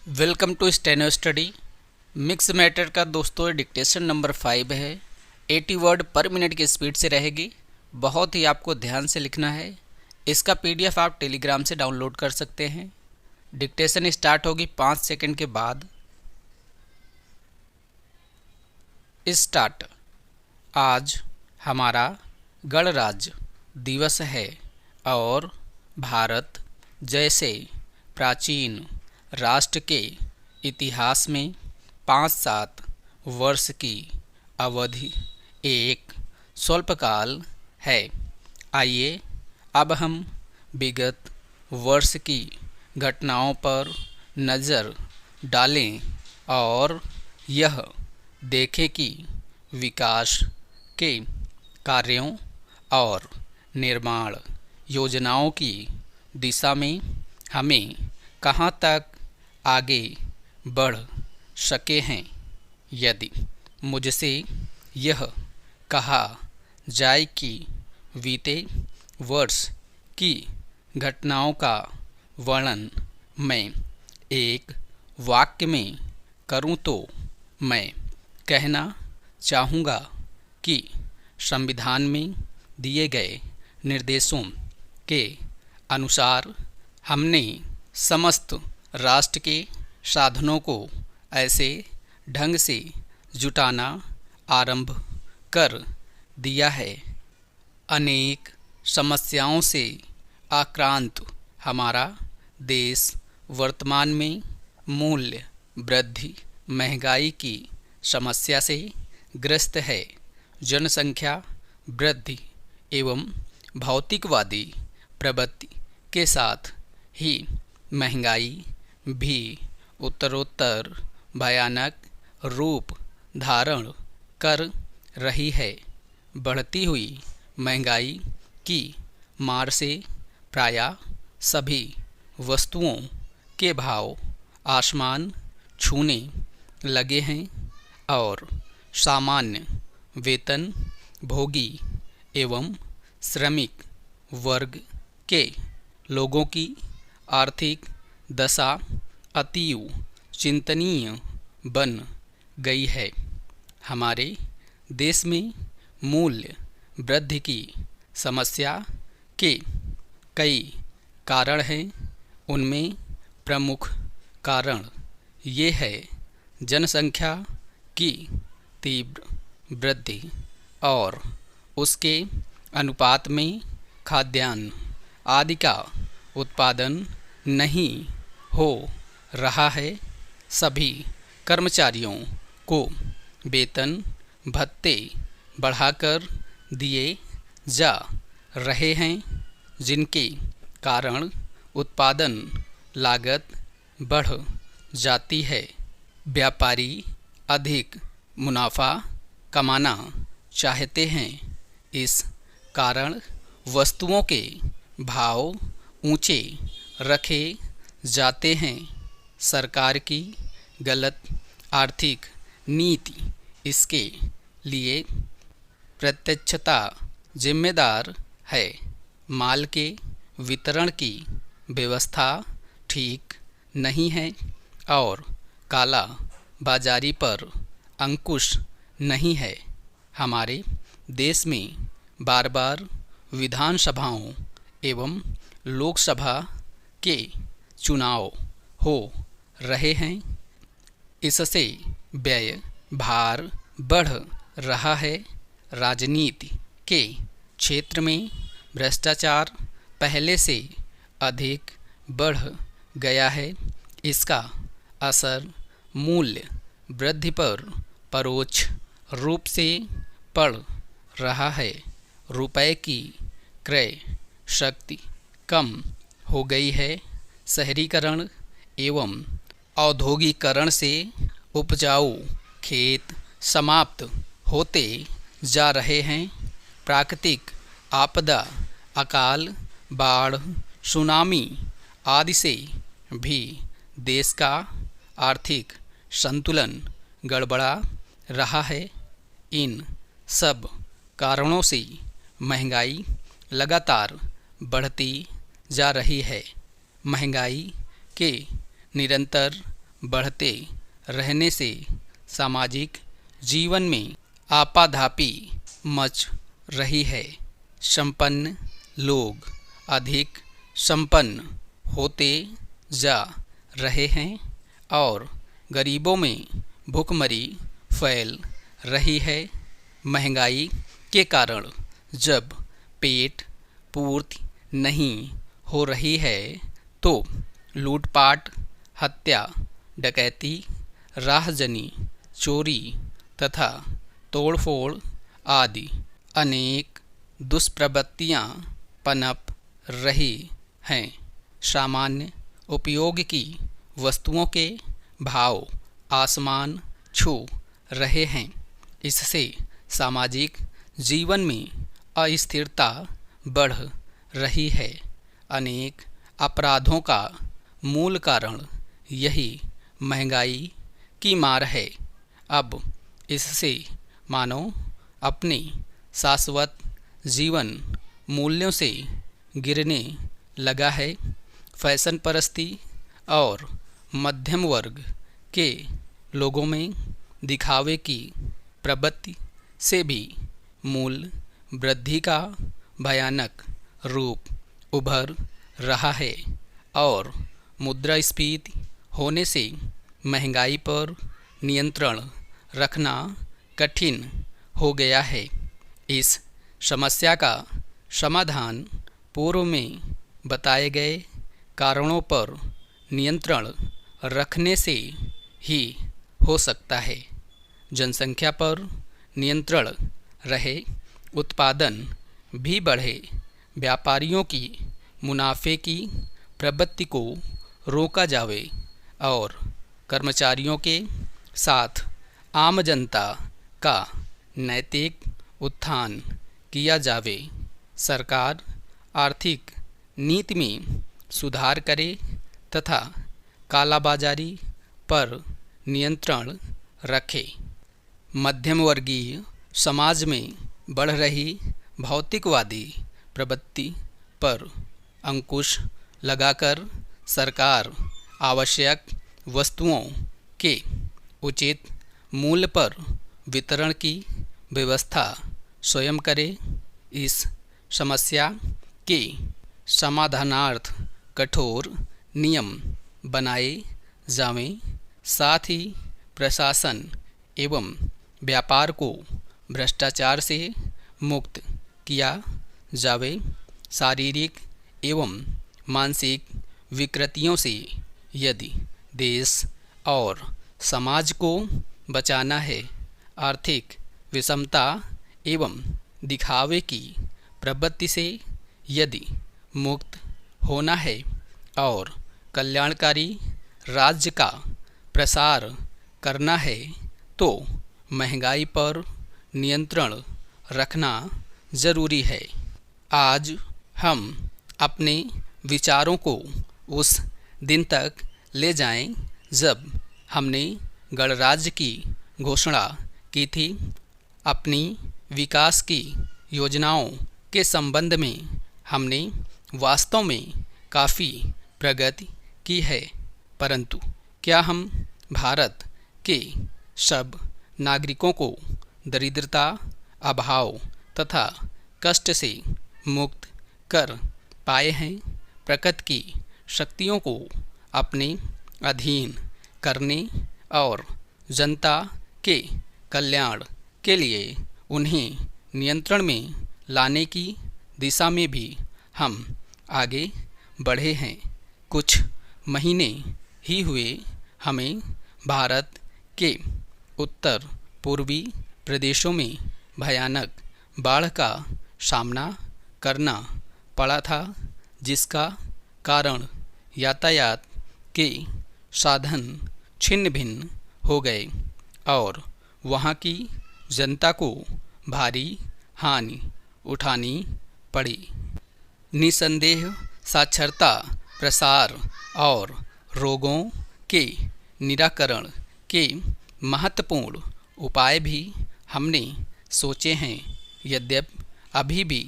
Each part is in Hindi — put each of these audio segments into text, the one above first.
Welcome to steno study. Mix matter का दोस्तों डिक्टेशन नंबर 5 है। 80 वर्ड पर मिनट की स्पीड से रहेगी। बहुत ही आपको ध्यान से लिखना है। इसका पीडीएफ आप टेलीग्राम से डाउनलोड कर सकते हैं। डिक्टेशन स्टार्ट होगी 5 सेकंड के बाद। स्टार्ट। आज हमारा गणराज्य दिवस है और भारत जैसे प्राचीन राष्ट्र के इतिहास में 5-7 वर्ष की अवधि एक स्वल्पकाल है। आइए अब हम विगत वर्ष की घटनाओं पर नज़र डालें और यह देखें कि विकास के कार्यों और निर्माण योजनाओं की दिशा में हमें कहां तक आगे बढ़ सके हैं। यदि मुझसे यह कहा जाए कि बीते वर्ष की घटनाओं का वर्णन मैं एक वाक्य में करूं तो मैं कहना चाहूँगा कि संविधान में दिए गए निर्देशों के अनुसार हमने समस्त राष्ट्र के साधनों को ऐसे ढंग से जुटाना आरंभ कर दिया है। अनेक समस्याओं से आक्रांत हमारा देश वर्तमान में मूल्य वृद्धि, महंगाई की समस्या से ग्रस्त है। जनसंख्या वृद्धि एवं भौतिकवादी प्रवृत्ति के साथ ही महंगाई भी उत्तरोत्तर भयानक रूप धारण कर रही है। बढ़ती हुई महंगाई की मार से प्रायः सभी वस्तुओं के भाव आसमान छूने लगे हैं और सामान्य वेतन भोगी एवं श्रमिक वर्ग के लोगों की आर्थिक दशा अतीव चिंतनीय बन गई है। हमारे देश में मूल्य वृद्धि की समस्या के कई कारण हैं। उनमें प्रमुख कारण ये है जनसंख्या की तीव्र वृद्धि और उसके अनुपात में खाद्यान्न आदि का उत्पादन नहीं हो रहा है। सभी कर्मचारियों को वेतन भत्ते बढ़ाकर दिए जा रहे हैं, जिनके कारण उत्पादन लागत बढ़ जाती है। व्यापारी अधिक मुनाफा कमाना चाहते हैं। इस कारण वस्तुओं के भाव ऊंचे रखे जाते हैं। सरकार की गलत आर्थिक नीति इसके लिए प्रत्यक्षतः जिम्मेदार है। माल के वितरण की व्यवस्था ठीक नहीं है और काला बाजारी पर अंकुश नहीं है। हमारे देश में बार बार विधानसभाओं एवं लोकसभा के चुनाव हो रहे हैं। इससे व्यय भार बढ़ रहा है। राजनीति के क्षेत्र में भ्रष्टाचार पहले से अधिक बढ़ गया है। इसका असर मूल्य वृद्धि पर परोक्ष रूप से पड़ रहा है। रुपए की क्रय शक्ति कम हो गई है। शहरीकरण एवं औद्योगिकरण से उपजाऊ खेत समाप्त होते जा रहे हैं। प्राकृतिक आपदा, अकाल, बाढ़, सुनामी आदि से भी देश का आर्थिक संतुलन गड़बड़ा रहा है। इन सब कारणों से महंगाई लगातार बढ़ती जा रही है। महंगाई के निरंतर बढ़ते रहने से सामाजिक जीवन में आपाधापी मच रही है। संपन्न लोग अधिक संपन्न होते जा रहे हैं और गरीबों में भुखमरी फैल रही है। महंगाई के कारण जब पेट पूर्ति नहीं हो रही है तो लूटपाट, हत्या, डकैती, राहजनी, चोरी तथा तोड़फोड़ आदि अनेक दुष्प्रवृत्तियां पनप रही हैं। सामान्य उपयोग की वस्तुओं के भाव आसमान छू रहे हैं। इससे सामाजिक जीवन में अस्थिरता बढ़ रही है। अनेक अपराधों का मूल कारण यही महंगाई की मार है। अब इससे मानव अपने शाश्वत जीवन मूल्यों से गिरने लगा है। फैशन परस्ती और मध्यम वर्ग के लोगों में दिखावे की प्रवृत्ति से भी मूल्य वृद्धि का भयानक रूप उभर रहा है और मुद्रास्फीति होने से महंगाई पर नियंत्रण रखना कठिन हो गया है। इस समस्या का समाधान पूर्व में बताए गए कारणों पर नियंत्रण रखने से ही हो सकता है। जनसंख्या पर नियंत्रण रहे, उत्पादन भी बढ़े, व्यापारियों की मुनाफे की प्रवृत्ति को रोका जावे और कर्मचारियों के साथ आम जनता का नैतिक उत्थान किया जावे। सरकार आर्थिक नीति में सुधार करे तथा कालाबाजारी पर नियंत्रण रखे। मध्यम वर्गीय समाज में बढ़ रही भौतिकवादी प्रवृत्ति पर अंकुश लगाकर सरकार आवश्यक वस्तुओं के उचित मूल्य पर वितरण की व्यवस्था स्वयं करे। इस समस्या के समाधानार्थ कठोर नियम बनाए जावें, साथ ही प्रशासन एवं व्यापार को भ्रष्टाचार से मुक्त किया जावे। शारीरिक एवं मानसिक विकृतियों से यदि देश और समाज को बचाना है, आर्थिक विषमता एवं दिखावे की प्रवृत्ति से यदि मुक्त होना है और कल्याणकारी राज्य का प्रसार करना है तो महंगाई पर नियंत्रण रखना जरूरी है। आज हम अपने विचारों को उस दिन तक ले जाएं जब हमने गणराज्य की घोषणा की थी। अपनी विकास की योजनाओं के संबंध में हमने वास्तव में काफ़ी प्रगति की है, परंतु क्या हम भारत के सब नागरिकों को दरिद्रता, अभाव तथा कष्ट से मुक्त कर पाए हैं? प्रकृति की शक्तियों को अपने अधीन करने और जनता के कल्याण के लिए उन्हें नियंत्रण में लाने की दिशा में भी हम आगे बढ़े हैं। कुछ महीने ही हुए हमें भारत के उत्तर पूर्वी प्रदेशों में भयानक बाढ़ का सामना करना पड़ा था, जिसका कारण यातायात के साधन छिन्न भिन्न हो गए और वहाँ की जनता को भारी हानि उठानी पड़ी। निसंदेह साक्षरता प्रसार और रोगों के निराकरण के महत्वपूर्ण उपाय भी हमने सोचे हैं। यद्यपि अभी भी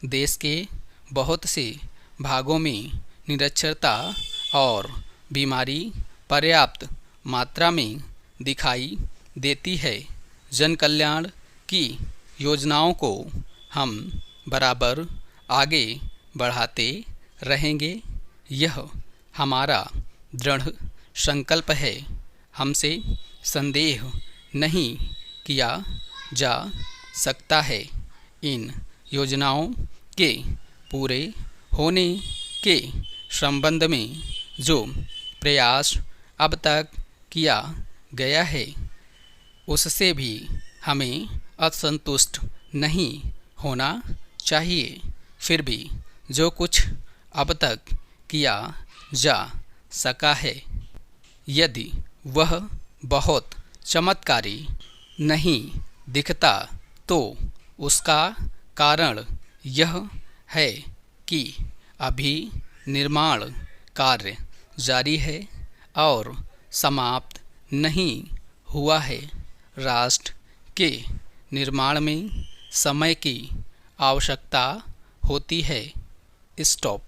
देश के बहुत से भागों में निरक्षरता और बीमारी पर्याप्त मात्रा में दिखाई देती है। जन कल्याण की योजनाओं को हम बराबर आगे बढ़ाते रहेंगे। यह हमारा दृढ़ संकल्प है। हमसे संदेह नहीं किया जा सकता है। इन योजनाओं के पूरे होने के संबंध में जो प्रयास अब तक किया गया है उससे भी हमें असंतुष्ट नहीं होना चाहिए। फिर भी जो कुछ अब तक किया जा सका है, यदि वह बहुत चमत्कारी नहीं दिखता तो उसका कारण यह है कि अभी निर्माण कार्य जारी है और समाप्त नहीं हुआ है। राष्ट्र के निर्माण में समय की आवश्यकता होती है। स्टॉप।